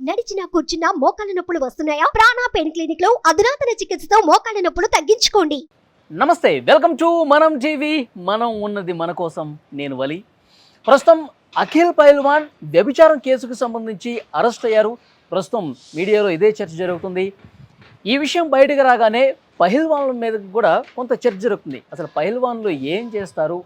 నడిచినా కూర్చున్నా మోకాళ్ళ నొప్పులు వస్తున్నాయా? ప్రాణ పెయిన్ క్లినిక్ లో అధునాతన చికిత్సతో మోకాళ్ళ నొప్పులు తగ్గించుకోండి. నమస్తే, వెల్కమ్ టు మనం టీవీ. మనం ఉన్నది మన కోసం. నేను వలి. ప్రస్తుతం అఖిల్ పైల్వాన్ వ్యభిచారం కేసుకు సంబంధించి అరెస్ట్ అయ్యారు. ప్రస్తుతం మీడియాలో ఇదే చర్చ జరుగుతుంది. ఈ విషయం బయటకు రాగానే పహిల్వాన్ల మీద కూడా కొంత చర్చ జరుగుతుంది. అసలు పహిల్వాన్లు ఏం చేస్తారు,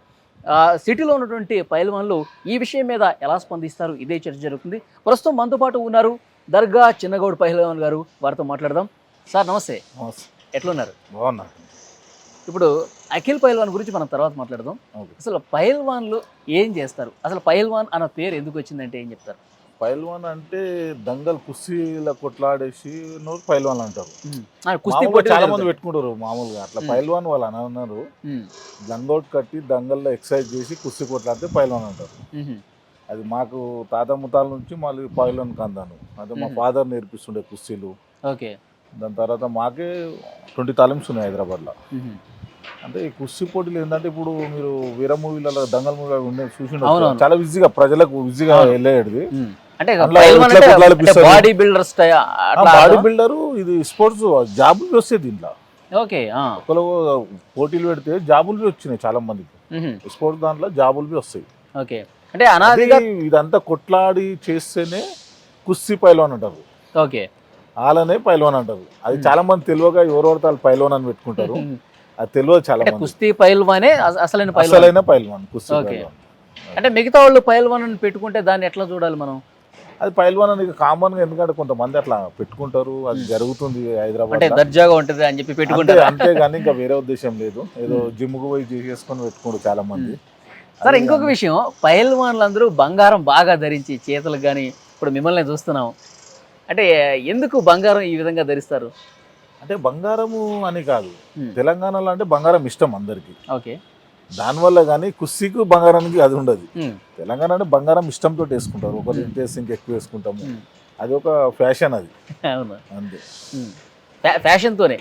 సిటీలో ఉన్నటువంటి పహిల్వాన్లు ఈ విషయం మీద ఎలా స్పందిస్తారు, ఇదే చర్చ జరుగుతుంది. ప్రస్తుతం మనతో పాటు ఉన్నారు దర్గా చిన్నగౌడ్ పహిల్వాన్ గారు. వారితో మాట్లాడదాం. సార్ నమస్తే. ఎట్లున్నారు? బాగున్నా. ఇప్పుడు అఖిల్ పహిల్వాన్ గురించి మనం తర్వాత మాట్లాడదాం. అసలు పహిల్వాన్లు ఏం చేస్తారు, అసలు పహిల్వాన్ అన్న పేరు ఎందుకు వచ్చిందంటే ఏం చెప్తారు? పైల్వాన్ అంటే దంగల్ కుస్తీల కొట్లాడేసి పైల్వాన్ అంటారు. కుస్తీ చాలా మంది పెట్టుకుంటారు మామూలుగా. అట్లా పైల్వాన్ వాళ్ళు అని అన్నారు. దంగోట్ కట్టి దంగల్లో ఎక్సర్సైజ్ చేసి కుస్తీ కొట్లాడితే పైల్వాన్ అంటారు. అది మాకు తాత ముతాల నుంచి మళ్ళీ పైల్వాన్ కందాను. అదే మా ఫాదర్ నేర్పిస్తుండే కుస్తీలు. ఓకే. దాని తర్వాత మాకే 20 తాలిమ్స్ ఉన్నాయి హైదరాబాద్లో. అంటే ఈ కుస్తీ పోటీలు ఏంటంటే ఇప్పుడు మీరు వేరే మూవీలలో దంగల్ మూవీ ఉండేది చూసి చాలా ఈజీగా ప్రజలకు ఈజీగా వెళ్ళేది. బాడీ బిల్డర్ ఇది స్పోర్ట్స్ జాబులు వస్తాయి దీంట్లో. ఓకే. ఒకరు పోటీలు పెడితే జాబులు వచ్చినాయి చాలా మందికి. స్పోర్ట్స్ దాంట్లో జాబులు వస్తాయి. ఓకే. అంటే అనాదిగా ఇదంతా కొట్లాడి చేస్తేనే కుస్తీ పైల్వాన్ అంటారు. ఓకే. వాళ్ళనే పైల్వాన్ అంటారు. అది చాలా మంది తెలియక ఎవరెవరితో వాళ్ళు పైల్వాన్ అని పెట్టుకుంటారు. అది తెలియదు చాలా మంది. కుస్తీ పైల్వానే అసలైన పైల్వాన్ కుస్తీ పైల్వాన్. అంటే మిగతా వాళ్ళు పైల్వాన్ అని పెట్టుకుంటే దాన్ని ఎట్లా చూడాలి మనం? అది పైల్వాన్ అనేది కామన్ గా, ఎందుకంటే కొంతమంది అట్లా పెట్టుకుంటారు. అది జరుగుతుంది హైదరాబాద్. అంటే దర్జాగా ఉంటది అని చెప్పి పెట్టుకుంటారు. అంతేగాని ఇంకా వేరే ఉద్దేశం లేదు. ఏదో జిమ్ కు పోయి చేసుకొని పెట్టుకుంటారు చాలా మంది. సరే, ఇంకొక విషయం, పైల్వాన్లు అందరూ బంగారం బాగా ధరించి చేతులకు కానీ, ఇప్పుడు మిమ్మల్ని చూస్తున్నాం, అంటే ఎందుకు బంగారం ఈ విధంగా ధరిస్తారు? అంటే బంగారము అని కాదు, తెలంగాణలో అంటే బంగారం ఇష్టం అందరికి. ఓకే. దానివల్ల కానీ కుస్తీకు బంగారానికి అది ఉండదు. తెలంగాణ అంటే బంగారం ఇష్టంతో వేసుకుంటారు. ఒకరు ఇంత వేసి ఇంకెక్కువ వేసుకుంటాము. అది ఒక ఫ్యాషన్. అది అంతే, ఫ్యాషన్ తోనే.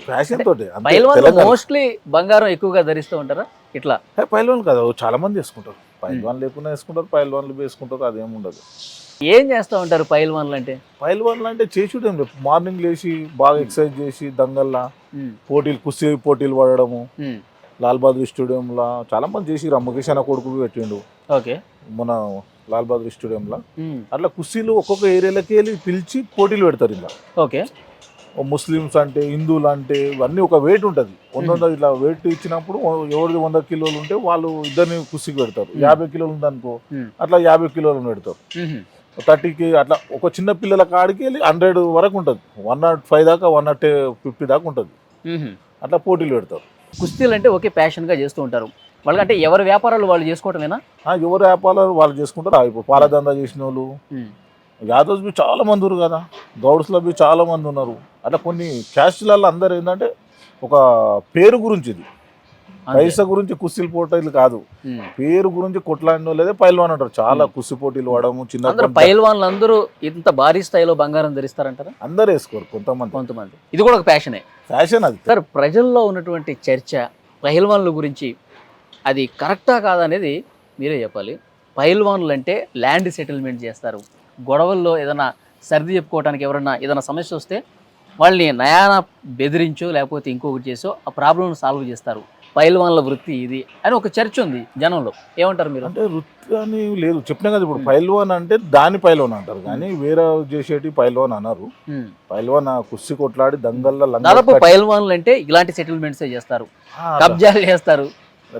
మోస్ట్లీ బంగారం ఎక్కువగా ధరిస్తూ ఉంటారా ఇట్లా? పైల్వాన్ కదా, చాలా మంది వేసుకుంటారు. పైల్వాన్ లేకుండా వేసుకుంటారు, పైల్వాన్లు వేసుకుంటారు. అదేముండదు. ఏం చేస్తూ ఉంటారు పైల్వాన్లు అంటే? పైల్వాన్లు అంటే చేసుడే మార్నింగ్ లేచి బాగా ఎక్సర్సైజ్ చేసి దంగల్లా పోటీలు, కుస్తీ పోటీలు పడడము. లాల్ బహదూర్ స్టేడియంలో చాలా మంది చేసి ముఖేష్ అన్న కొడుకు పెట్టిండు. ఓకే. మన లాల్ బహదూర్ స్టేడియంలో అట్లా కుస్తీలు ఒక్కొక్క ఏరియాలకి వెళ్ళి పిలిచి పోటీలు పెడతారు. ఇలా ఓకే. ముస్లిమ్స్ అంటే, హిందువులు అంటే, ఇవన్నీ ఒక వెయిట్ ఉంటుంది. 100 ఇట్లా వెయిట్ ఇచ్చినప్పుడు ఎవరిది 100 కిలోలు ఉంటే వాళ్ళు ఇద్దరిని కుస్తీకి పెడతారు. 50 కిలోలు ఉందనుకో, అట్లా 50 కిలోలు పెడతారు. 30కి అట్లా ఒక చిన్న పిల్లల కాడికి వెళ్ళి 100 వరకు ఉంటుంది. 105 దాకా 150 దాకా ఉంటుంది. అట్లా పోటీలు పెడతారు. కుస్తీలు అంటే ఒకే ప్యాషన్గా చేస్తూ ఉంటారు. వాళ్ళకంటే ఎవరి వ్యాపారాలు వాళ్ళు చేసుకోవటమేనా? ఎవరి వ్యాపారాలు వాళ్ళు చేసుకుంటారు. ఇప్పుడు పాలదందా చేసిన వాళ్ళు, యాదవ్స్ బి చాలా మంది ఉన్నారు కదా, గౌడ్స్లో బి చాలా మంది ఉన్నారు. అట్లా కొన్ని క్యాస్టులలో అందరు ఏంటంటే ఒక పేరు గురించి, ఇది పైసా గురించి కుస్తీలు పోటీలు కాదు, పేరు గురించి కొట్లాడిన వాళ్ళే పైల్వాన్ అంటారు. చాలా కుస్తీ పోటీలు వాడము. చిన్న పైల్వాన్లు అందరూ ఇంత భారీ స్థాయిలో బంగారం ధరిస్తారంటారా? అందరు వేసుకోరు, కొంతమంది. ఇది కూడా ఒక ఫ్యాషన్. అది సార్, ప్రజల్లో ఉన్నటువంటి చర్చ పైల్వాన్ల గురించి అది కరెక్టా కాదనేది మీరే చెప్పాలి. పైల్వాన్లు అంటే ల్యాండ్ సెటిల్మెంట్ చేస్తారు. గొడవల్లో ఏదైనా సర్ది చెప్పుకోవడానికి ఎవరన్నా ఏదైనా సమస్య వస్తే వాళ్ళని నయాన బెదిరించో లేకపోతే ఇంకొకటి చేసో ఆ ప్రాబ్లం సాల్వ్ చేస్తారు. పైల్వాన్ల వృత్తి ఇది అని ఒక చర్చ ఉంది జనంలో. ఏమంటారు మీరు? అంటే వృత్తి అని లేదు, చెప్పినా కదా. ఇప్పుడు పైల్వాన్ అంటే దాని పైల్వాన్ అంటారు, కానీ వేరే చేసేటి పైల్వాన్ అన్నారు. పైల్వాన్ కుస్తీ కొట్లాడి దంగల్లో దాదాపు పైల్వాన్లు అంటే ఇలాంటి సెటిల్మెంట్స్ చేస్తారు, కబ్జాలు చేస్తారు.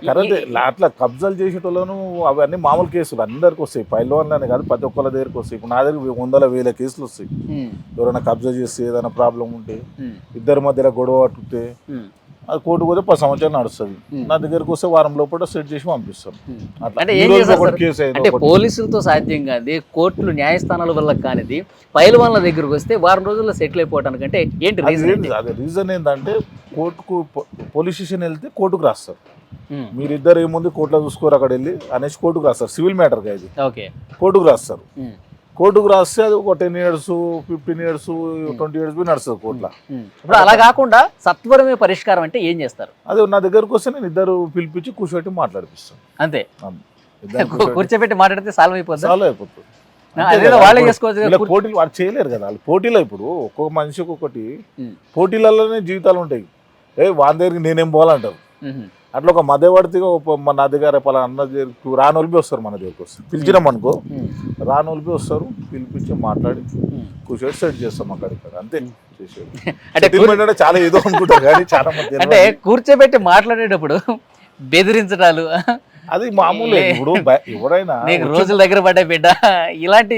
కరెక్ట్. అట్లా కబ్జాలు చేసేటోళ్ళను అవన్నీ మామూలు కేసులు అందరికి వస్తాయి. పైల్వాన్లనే కాదు, ప్రతి ఒక్కళ్ళ దగ్గరికి వస్తాయి. ఇప్పుడు నా దగ్గర 100,000 కేసులు వస్తాయి. ఎవరైనా కబ్జా చేస్తే, ఏదైనా ప్రాబ్లం ఉంటే, ఇద్దరి మధ్యలో గొడవ పట్టుకుంటే అది కోర్టుకు పోతే 10 సంవత్సరాలు నడుస్తుంది. నా దగ్గరకు వస్తే వారం లోపల సెట్ చేసి పంపిస్తాం. అంటే పోలీసులతో సాధ్యం కాదు, కోర్టులు న్యాయస్థానాల వల్ల కానిది పైల్వాన్ల దగ్గరకు వస్తే వారం రోజుల్లో సెటిల్ అయిపోవటానికంటే ఏంటి రీజన్? అదే రీజన్ ఏంటంటే కోర్టుకు, పోలీస్ స్టేషన్ వెళ్తే కోర్టుకు రాస్తారు. మీరిద్దరు ఏముంది కోర్టులో చూసుకోరు అక్కడ వెళ్ళి అనేసి కోర్టుకు రాస్తారు. సివిల్ మ్యాటర్ గా ఇది. కోర్టుకు రాస్తారు. కోర్టుకు రాస్తే అది ఒక 10 years 15 years 20 years నడుస్తుంది కోర్టులో. ఇప్పుడు అలా కాకుండా సత్వరమే పరిష్కారం అంటే ఏం చేస్తారు? అదే నా దగ్గరకు వస్తే నేను ఇద్దరు పిలిపించి కూర్చోబెట్టి మాట్లాడిపిస్తాను. అంతే, కూర్చోబెట్టి మాట్లాడితే సాల్వ్ అయిపోతుంది. అదేదో వాళ్ళే చేసుకోవచ్చు ఇలా కదా. పోటీలు వాళ్ళు చేయలేరు కదా, వాళ్ళు పోటీలో ఇప్పుడు ఒక్కొక్క మనిషి ఒక్కొక్కటి ఉమ్. పోటీలలోనే జీవితాలు ఉంటాయి. వాళ్ళ దగ్గరికి నేనేం పోవాలంటారు. ఉహు. అట్లా ఒక మధ్యవర్తిగా నా దగ్గర పలా అన్న దగ్గరికి రానోళ్ళి వస్తారు, మన దగ్గరికి వస్తారు. పిలిచినాం అనుకో ఉమ్. రానోళ్ళి వస్తారు, పిలిపించి మాట్లాడి ఉమ్. కూర్చొని సెట్ చేస్తాం అక్కడ అంతే చేసేది. అంటే Settlement అంటే చాలా ఏదో అనుకుంటారు కానీ చాలా మంది అంటే కూర్చోబెట్టి మాట్లాడేటప్పుడు బెదిరించడాలు, అది మామూలే. ఇప్పుడు ఎవరైనా నీకు రోజుల దగ్గర పడ్డా బిడ్డ, ఇలాంటి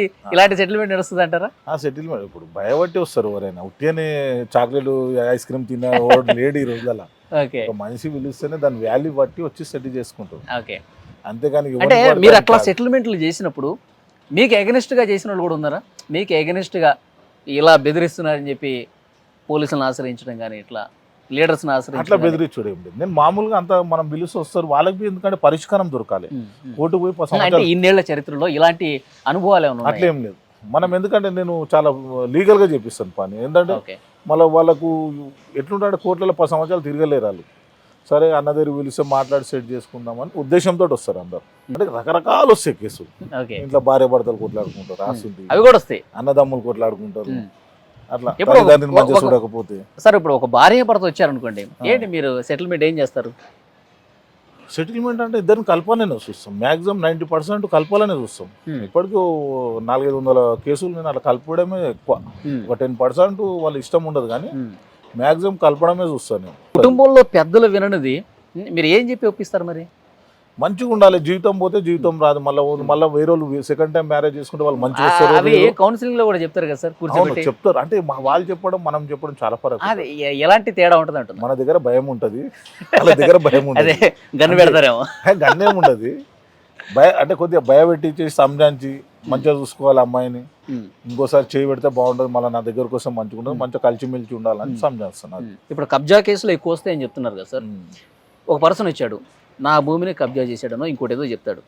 సెటిల్మెంట్ నడుస్తుంది అంటారా? ఆ సెటిల్మెంట్ ఇప్పుడు భయపట్టి వస్తారు ఎవరైనా. ఉట్టిగానే చాక్లెట్ ఐస్ క్రీమ్ తినేవాడు లేడు ఈ రోజులలో. ఓకే ఒక మనిషి పిలిస్తేనే దాని వాల్యూ బట్టి వచ్చి సెటిల్ చేసుకుంటారు. ఓకే. అంతేగాని ఎవరిని అంటే పడితే మీరు అది అట్లా కాదు. సెటిల్మెంట్లు చేసినప్పుడు మీకు against గా చేసిన వాళ్ళు కూడా ఉన్నారా? మీకు against గా ఇలా బెదిరిస్తున్నారని చెప్పి పోలీసులను ఆశ్రయించడం కానీ, ఇట్లా లీడర్స్ని అట్లా ఆశ్రయించడం గానీ? బెదిరించుడు ఏం లేదు. నేను మామూలుగా అంత మనం పిలిచి వస్తారు వాళ్ళకి, ఎందుకంటే పరిష్కారం దొరకాలి. ఉమ్, ఉమ్. కోర్టు పోయి 10 అంటే సంవత్సరాలు ఇన్నేళ్ల చరిత్రలో ఇలాంటి అనుభవాలు ఏమైనా ఉన్నాయా? అట్లేం లేదు. మనం ఎందుకంటే నేను చాలా లీగల్గా చేపిస్తాను పని. ఏంటంటే ఓకే. మళ్ళీ వాళ్ళకు ఎట్లుంటే కోర్టులలో 10 సంవత్సరాలు తిరగలేరు వాళ్ళు. సరే అన్న దగ్గర పిలిస్తే మాట్లాడి సెట్ చేసుకుందామని ఉద్దేశంతో వస్తారు అందరు. అంటే రకరకాలు వస్తాయి కేసులు. ఓకే. ఇంట్లో భార్య భర్తలు కొట్లాడుకుంటారు, ఆస్తుంది, అవి కూడా వస్తాయి. అన్నదమ్ములు కొట్లాడుకుంటారు. ఉమ్. అట్లా ఇప్పుడు తల్లిదండ్రులు మంచిగా ఒక- చూడకపోతే సార్ ఇప్పుడు ఒక భార్య భర్త వచ్చారనుకోండి, ఏంటి మీరు సెటిల్మెంట్ ఏం చేస్తారు? సెటిల్మెంట్ అంటే ఇద్దరిని కలపాలనే చూస్తాం. మ్యాక్సిమం 90% కలపాలనే చూస్తాం. ఉమ్, ఇప్పటికీ 400-500 కేసులు నేను అట్లా కలపడమే ఎక్కువ. ఉమ్, ఒక 10% వాళ్ళ ఇష్టం ఉండదు కానీ ఉమ్. మ్యాక్సిమం కలపడమే చూస్తాను నేను. కుటుంబంలో పెద్దలు విననిది మీరు ఏం చెప్పి ఒప్పిస్తారు మరి? మంచిగా ఉండాలి. జీవితం పోతే జీవితం రాదు. మళ్ళీ వేరే వాళ్ళు సెకండ్ టైం మ్యారేజ్ చేసుకుంటే వాళ్ళు మంచిగా వస్తారు. అవి కౌన్సిలింగ్ లో కూడా చెప్తారు కదా సార్, అవును కూర్చోబెట్టి. చెప్తారు. అంటే వాళ్ళు చెప్పడం మనం చెప్పడం చాలా ఫరక్. అది ఎలాంటి తేడా ఉంటుంది అంటున్నా? మన దగ్గర భయం ఉంటది, వాళ్ళ దగ్గర భయం అదే ఉంటది. గన్ను పెడతారేమో. గన్నేం ఉండదు. అంటే కొద్దిగా భయపెట్టించి సంజాంచి మంచిగా చూసుకోవాలి అమ్మాయిని. ఉమ్, ఇంకోసారి చేయి పెడితే బాగుండదు, మళ్ళీ నా దగ్గర కోసం మంచిగా ఉండదు, మంచిగా కలిసిమెలిసి ఉండాలని సంజాస్తాను. ఉమ్. ఇప్పుడు కబ్జా కేసులు ఎక్కువ వస్తాయని చెప్తున్నారు కదా సార్. ఒక పర్సన్ వచ్చాడు, నా భూమిని కబ్జా చేశాడనో ఇంకోటి ఏదో చెప్తాడు,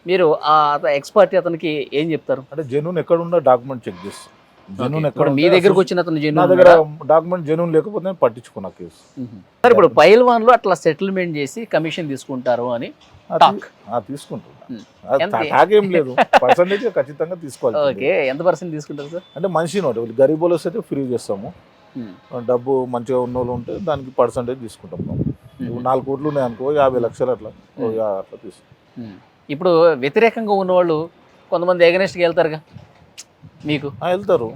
మీరు ఆ ఎక్స్పర్ట్ అతనికి ఏం చెప్తారు? అంటే జెన్యూన్ ఎక్కడ ఉందో డాక్యుమెంట్ చెక్ చేస్తాం. జెన్యూన్ ఎక్కడ ఇప్పుడు మీ దగ్గరకు వచ్చిన అతను నా జెన్యూన్ దగ్గర డాక్యుమెంట్ జెన్యూన్ లేకపోతే నేను పట్టించుకున్నా కేసు. సార్. ఇప్పుడు పైల్వాన్లు అట్లా సెటిల్మెంట్ చేసి కమిషన్ తీసుకుంటారు అని టాక్. తీసుకుంటున్నా. ఎంత? తాగేం లేదు, పర్సంటేజ్ ఖచ్చితంగా తీసుకోవాలి. ఓకే. ఎంత పర్సెంట్ తీసుకుంటారు సార్? అంటే మనిషి నోటి గరీబులు వస్తే ఫ్రీ చేస్తాము. డబ్బు మంచిగా ఉన్న వాళ్ళు ఉంటే దానికి పర్సంటేజ్ తీసుకుంటాం. ఇప్పుడు 4 కోట్లు ఉన్నాయి అనుకో, 50 లక్షలు అట్లా అట్లా తీసుకుంటాం. ఇప్పుడు వ్యతిరేకంగా ఉన్నవాళ్ళు కొంతమంది ఎగనెస్ట్గా వెళ్తారుగా మీకు, వెళ్తారు.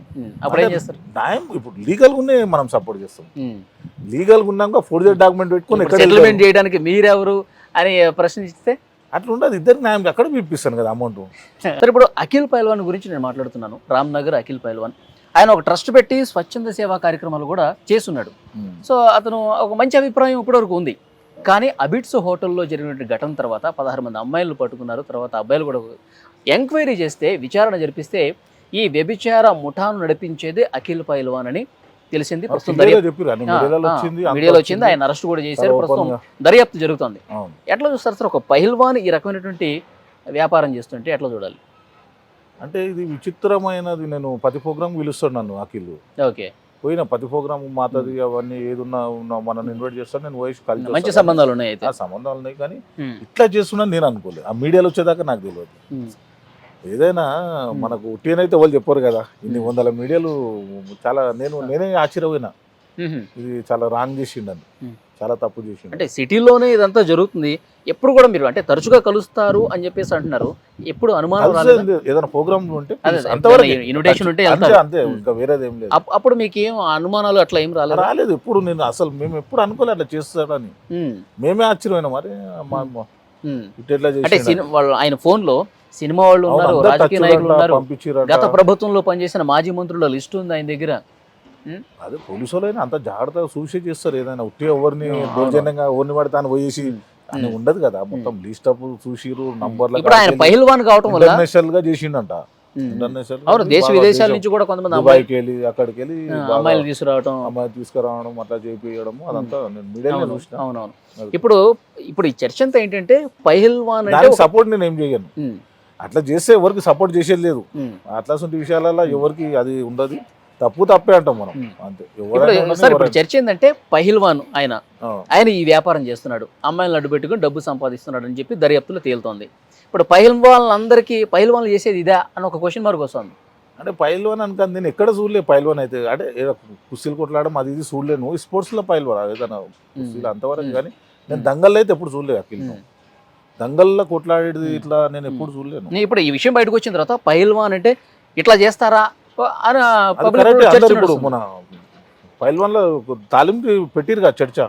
అప్పుడు ఏం చేస్తారు? న్యాయం ఇప్పుడు లీగల్గా ఉన్నాయి మనం సపోర్ట్ చేస్తాం. లీగల్గా ఉన్నాక ఫోర్జరీ డాక్యుమెంట్ పెట్టుకొని ఎక్కడ సెటిల్మెంట్ చేయడానికి మీరెవరు అని ప్రశ్నిస్తే అట్లా ఉండదు. ఇద్దరికి న్యాయం అక్కడ పిలిపిస్తాను కదా అమౌంట్. సార్ ఇప్పుడు అఖిల్ పైల్వాన్ గురించి నేను మాట్లాడుతున్నాను. రామ్నగర్ అఖిల్ పైల్వాన్ ఆయన ఒక ట్రస్ట్ పెట్టి స్వచ్ఛంద సేవా కార్యక్రమాలు కూడా చేస్తున్నాడు. సో అతను ఒక మంచి అభిప్రాయం ఇప్పటివరకు ఉంది. కానీ అబిట్స్ హోటల్లో జరిగిన ఘటన తర్వాత 16 మంది అమ్మాయిలు పట్టుకున్నారు. తర్వాత అబ్బాయిలు కూడా ఎంక్వైరీ చేస్తే, విచారణ జరిపిస్తే ఈ వ్యభిచార ముఠాను నడిపించేది అఖిల్ పైల్వాన్ అని తెలిసింది. ప్రస్తుతం మీడియాలో వచ్చింది, ఆయన అరెస్ట్ కూడా చేశారు. ప్రస్తుతం దర్యాప్తు జరుగుతుంది. ఎట్లా చూస్తారు సార్ ఒక పైల్వాన్ ఈ రకమైనటువంటి వ్యాపారం చేస్తుంటే ఎట్లా చూడాలి? అంటే ఇది విచిత్రమైనది. నేను ప్రతి ప్రోగ్రామ్ పిలుస్తాను నన్ను అఖిల్. ఓకే. పోయిన ప్రతి ప్రోగ్రామ్ మాతది అవన్నీ ఏదున్నా మనల్ని ఇన్వైట్ చేస్తాను. నేను వయసు కలిసి మంచి సంబంధాలు ఉన్నాయి అయితే. ఆ సంబంధాలు ఉన్నాయి కానీ ఇట్లా చేస్తున్నాను నేను అనుకోలేదు. ఆ మీడియాలో వచ్చేదాకా నాకు తెలియదు. ఏదైనా మనకు ఉట్టినైతే వాళ్ళు చెప్పారు కదా, ఇన్ని 100 మీడియాలు చాలా నేనే ఆశ్చర్యపోయినా. ఇది చాలా రాంగ్ చేసిండని, చాలా తప్పు చేసిండు. అంటే సిటీలోనే ఇదంతా జరుగుతుంది. ఎప్పుడు కూడా మీరు అంటే తరచుగా కలుస్తారు అని చెప్పేసి అంటున్నారు. ఎప్పుడు అనుమానం రాలేదు? ఏదైనా ప్రోగ్రామ్ ఉంటే ఇన్విటేషన్ ఉంటే అంతే, ఇంకా వేరేది ఏం లేదు. అప్పుడు మీకు ఏం అనుమానాలు అట్లా ఏం రాలేదు ఎప్పుడు. నేను అసలు మేము ఎప్పుడు అనుకోలేదు అట్లా చేస్తాడని. మేమే ఆశ్చర్యమైనా మరి ఇట్లా అంటే వాళ్ళు ఆయన ఫోన్ లో సినిమా వాళ్ళు ఉన్నారు, రాజకీయ నాయకులు ఉన్నారు, గత ప్రభుత్వంలో పనిచేసిన మాజీ మంత్రుల లిస్ట్ ఉంది ఆయన దగ్గర. అదే పోలీసు వాళ్ళైనా అంత జాగ్రత్తగా చూసే చేస్తారు. ఏదైనా ఉట్టి ఎవరిని దౌర్జన్యంగా ఎవరిని పడితే అని పోయేసి అని ఉండదు కదా. మొత్తం లిస్ట్ అప్ చూసిరు, నంబర్లు. ఇప్పుడు ఆయన పైల్వాన్ కావటం వల్ల ఇంటర్నేషనల్ గా చేసిండంట. అవును, దేశ విదేశాల నుంచి కూడా కొంతమంది అమ్మాయికి వెళ్ళి అక్కడికి వెళ్ళి అమ్మాయిలు తీసుకురావడం, అమ్మాయి తీసుకురావడం, అట్లా చేపియడం అదంతా నేను మీడియాలో చూసిన. అవునవును. ఇప్పుడు ఈ చర్చ అంతా ఏంటంటే పైల్వాన్ అంటే సపోర్ట్ నేను ఏం చేయను. అట్లా చేస్తే ఎవరికి సపోర్ట్ చేసేది లేదు. అట్లాంటి విషయాలలో ఎవరికి అది ఉండదు. తప్పే అంటాం మనం అంతే. ఇప్పుడు చర్చ ఏంటంటే పహిల్వాన్ ఆయన ఈ వ్యాపారం చేస్తున్నాడు, అమ్మాయిలను అడ్డు పెట్టుకుని డబ్బు సంపాదిస్తున్నాడు అని చెప్పి దర్యాప్తులో తేలుతోంది. ఇప్పుడు పైల్వాన్లు చేసేది ఇదా అని ఒక క్వశ్చన్ మార్క్ వస్తుంది. అంటే పైల్వాన్ అనుకాను నేను ఎక్కడ చూడలే పైల్వాన్ అయితే, అంటే ఏదో కుస్తీలు కొట్లాడడం అది ఇది చూడలేను, స్పోర్ట్స్లో పైల్వాన్ ఏదైనా కుస్తీలు అంతవరకు. కానీ నేను దంగల్లో అయితే ఎప్పుడు చూడలేదు అఖిల్, దంగల్లో కొట్లాడేది ఇట్లా నేను ఎప్పుడు చూడలేను. ఇప్పుడు ఈ విషయం బయటకు వచ్చిన తర్వాత పైల్వాన్ అంటే ఇట్లా చేస్తారా అని అది కరెక్టే. అందరు ఇప్పుడు మన పైల్వాన్లో తాలింకి పెట్టిరు కదా చర్చ,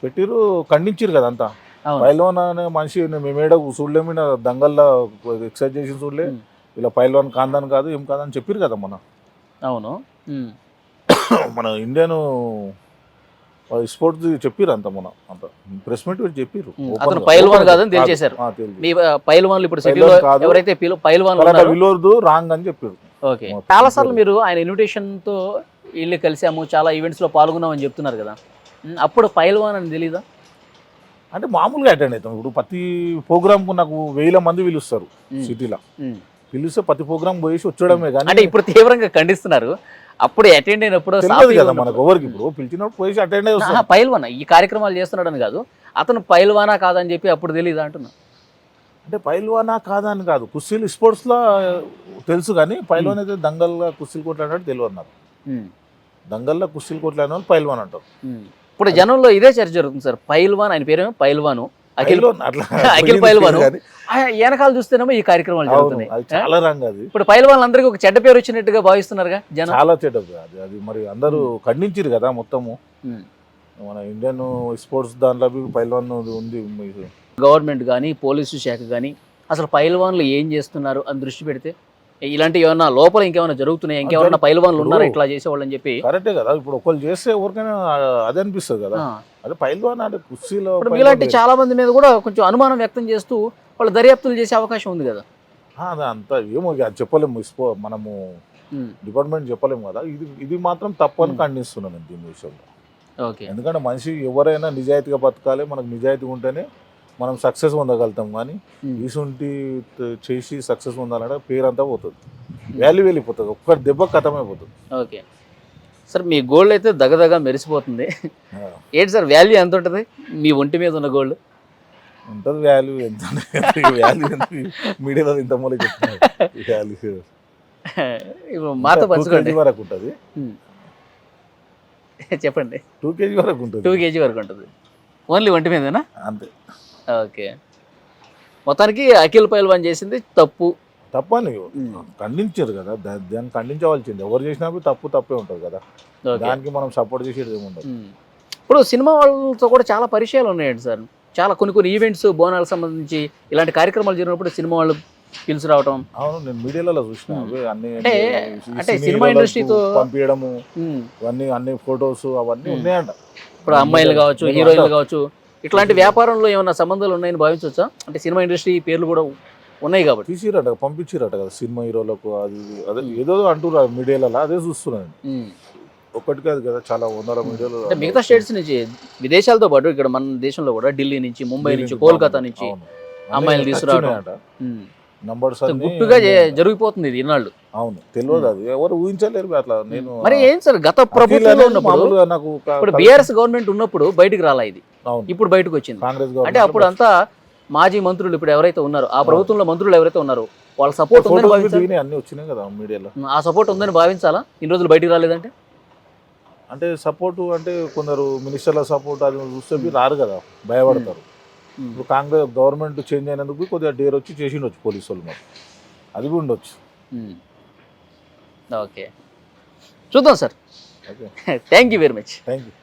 పెట్టిరు ఖండించిరు కదా అంతా. పైల్వాన్ అనే మనిషి మేమేడ చూడలేము, దంగల్లో ఎక్సర్సైజ్ చేసి చూడలే, ఇలా పైల్వాన్ కాందని కాదు ఏం కాదని చెప్పిరు కదా మన. అవును, మన ఇండియన్ స్పోర్ట్స్ చెప్పిరు అంత మన అంత ప్రెస్ మీట్ పెట్టి చెప్పిరు. అతను పైల్వాన్ కాదని తెలియజేశారు. పైల్వాన్లు ఇప్పుడు సిటీలో ఎవరైతే పైల్వాన్లు విలోర్దు రాంగ్ అని చెప్పారు. ఓకే, చాలా సార్లు మీరు ఆయన ఇన్విటేషన్ తో వెళ్ళి కలిసాము, చాలా ఈవెంట్స్ లో పాల్గొన్నామని చెప్తున్నారు కదా, అప్పుడు పైల్వాన్ అని తెలీదా? అంటే మామూలుగా అటెండ్ అవుతాం. ఇప్పుడు ప్రతి ప్రోగ్రామ్ కు నాకు 1000 మంది పిలుస్తారు సిటీలో, పిలిస్తే ప్రతి ప్రోగ్రామ్ పోయేసి వచ్చడమే. కానీ అంటే ఇప్పుడు తీవ్రంగా ఖండిస్తున్నారు, అప్పుడు అటెండ్ అయినప్పుడు తెలియదు కదా మనకు ఎవరికి. ఇప్పుడు పిలిచినప్పుడు పోయేసి అటెండ్ అయ్యి పైల్వాన్ ఈ కార్యక్రమాలు చేస్తున్నాడని కాదు, అతను పైల్వానా కాదని చెప్పి అప్పుడు తెలీదా అంటున్నా. అంటే పైల్వానా కాదని కాదు, కుస్తీలు స్పోర్ట్స్ లో తెలుసు, కానీ పైల్వాన్ అయితే దంగల్గా కుస్తీలు కొట్లాడినట్టు తెలియదు నాకు. దంగల్లో కుస్తీలు కొట్లాడిన వాళ్ళు పైల్వాన్ అంటారు. ఇప్పుడు జనంలో ఇదే చర్చ జరుగుతుంది సార్, పైల్వాన్ ఆయన పేరేమో పైల్వాను, అఖిల్ పైల్వాను, వెనకాల చూస్తేనేమో ఈ కార్యక్రమాలు జరుగుతున్నాయి. చాలా రంగు అది. ఇప్పుడు పైల్వాన్ అందరికీ ఒక చెడ్డ పేరు వచ్చినట్టుగా భావిస్తున్నారుగా జనం. చాలా చెడ్డ అది మరి అందరూ ఖండించారు కదా మొత్తము. మన ఇండియన్ స్పోర్ట్స్ దాంట్లో పైల్వాన్ ఉంది. గవర్నమెంట్ కానీ పోలీసు శాఖ కానీ అసలు పైల్వాన్లు ఏం చేస్తున్నారు అని దృష్టి పెడితే ఇలాంటి ఏమన్నా లోపల ఇంకేమైనా జరుగుతున్నాయి, ఇంకెవరైనా పైల్వాన్లు ఉన్నారా ఇట్లా చేసేవాళ్ళు అని చెప్పి. కరెక్టే కదా, ఇప్పుడు ఒకళ్ళు చేస్తే ఎవరికైనా అదే అనిపిస్తుంది కదా. అదే పైల్వాన్ అంటే కుస్తీలో ఇలాంటి చాలా మంది మీద కూడా కొంచెం అనుమానం వ్యక్తం చేస్తూ వాళ్ళు దర్యాప్తులు చేసే అవకాశం ఉంది కదా. అదే అంతా ఏమో చెప్పలేము, మనము డిపార్ట్మెంట్ చెప్పలేము కదా. ఇది మాత్రం తప్పని ఖండిస్తున్నాను నేను దీని విషయంలో. ఓకే, ఎందుకంటే మనిషి ఎవరైనా నిజాయితీగా బతకాలి, మనకు నిజాయితీ ఉంటేనే మనం సక్సెస్ పొందగలుగుతాం. కానీ ఈసుంటి చేసి సక్సెస్ పొందాలంటే పేరంతా పోతుంది, వాల్యూ వెళ్ళిపోతుంది, ఒక్క దెబ్బ కథమైపోతుంది. ఓకే సార్, మీ గోల్డ్ అయితే దగదగా మెరిసిపోతుంది. ఏంటి సార్ వాల్యూ ఎంత ఉంటుంది మీ ఒంటి మీద ఉన్న గోల్డ్? ఉంటుంది వాల్యూ ఎంత, వాల్యూ ఎంత మీడియాలో ఇంత మూల చెప్తున్నారు. వాల్యూ మాతో పంచుకోండి వరకు ఉంటుంది. చెప్పండి. 2 kg వరకు ఉంటుంది. 2 kg వరకు ఉంటుంది ఓన్లీ ఒంటి మీదేనా? అంతే. ఓకే, మొత్తానికి అఖిల్ పైల్వాన్ చేసింది తప్పని ఖండించారు కదా, దాన్ని ఖండించవలసింది. ఎవరు చేసినా తప్పే ఉంటుంది కదా, దానికి మనం సపోర్ట్ చేసేది ఏముండదు. ఇప్పుడు సినిమా వాళ్ళతో కూడా చాలా పరిచయాలు ఉన్నాయండి సార్, చాలా కొన్ని ఈవెంట్స్ బోనాలకు సంబంధించి ఇలాంటి కార్యక్రమాలు జరిగినప్పుడు సినిమా వాళ్ళు పిలిచి రావటం. అవును, నేను మీడియాలో చూసిన అన్ని, అంటే సినిమా ఇండస్ట్రీతో పంపించడము ఇవన్నీ, అన్ని ఫొటోస్ అవన్నీ ఉన్నాయంట. ఇప్పుడు అమ్మాయిలు కావచ్చు, హీరోయిన్లు కావచ్చు, ఇట్లాంటి వ్యాపారంలో ఏమైనా సంబంధాలు ఉన్నాయని భావించవచ్చా? అంటే సినిమా ఇండస్ట్రీ పేర్లు కూడా ఉన్నాయి కాబట్టి తీసిరట, పంపించిరట కదా సినిమా హీరోలకు. అది అదే ఏదో అంటున్నారు మీడియాలో, అదే చూస్తున్నాను. ఒక్కటి కాదు కదా, చాలా 100 మీడియాలు. అంటే మిగతా స్టేట్స్ నుంచి, విదేశాలతో పాటు ఇక్కడ మన దేశంలో కూడా ఢిల్లీ నుంచి, ముంబై నుంచి, కోల్కతా నుంచి అమ్మాయిలు తీసుకురావడం నంబర్స్ గుట్టుగా జరిగిపోతుంది ఇది ఇన్నాళ్ళు. అవును, తెలియదు, అది ఎవరు ఊహించలేరు అట్లా. నేను మరి ఏం సార్, గత ప్రభుత్వంలో ఉన్నప్పుడు, ఇప్పుడు బీఆర్ఎస్ గవర్నమెంట్ ఉన్నప్పుడు బయటికి రాలా ఇది, ఇప్పుడు బయటకు వచ్చింది. కాంగ్రెస్ అంటే అప్పుడు అంతా మాజీ మంత్రులు ఇప్పుడు ఎవరైతే ఉన్నారో, ఆ ప్రభుత్వంలో మంత్రులు ఎవరైతే ఉన్నారో వాళ్ళ సపోర్ట్ ఉందని భావించాలి. అన్ని వచ్చినాయి కదా మీడియాలో, ఆ సపోర్ట్ ఉందని భావించాలా? ఇన్ని రోజులు బయటికి రాలేదంటే అంటే సపోర్టు అంటే కొందరు మినిస్టర్ల సపోర్ట్ అది చూస్తే రారు కదా, భయపడతారు. ఇప్పుడు కాంగ్రెస్ గవర్నమెంట్ చేంజ్ అయినందుకు కొద్దిగా డేర్ వచ్చి చేసిండొచ్చు పోలీసు వాళ్ళు, మరి అది కూడా ఉండొచ్చు. ఓకే, చూద్దాం sir. Okay, thank you very much. Thank you.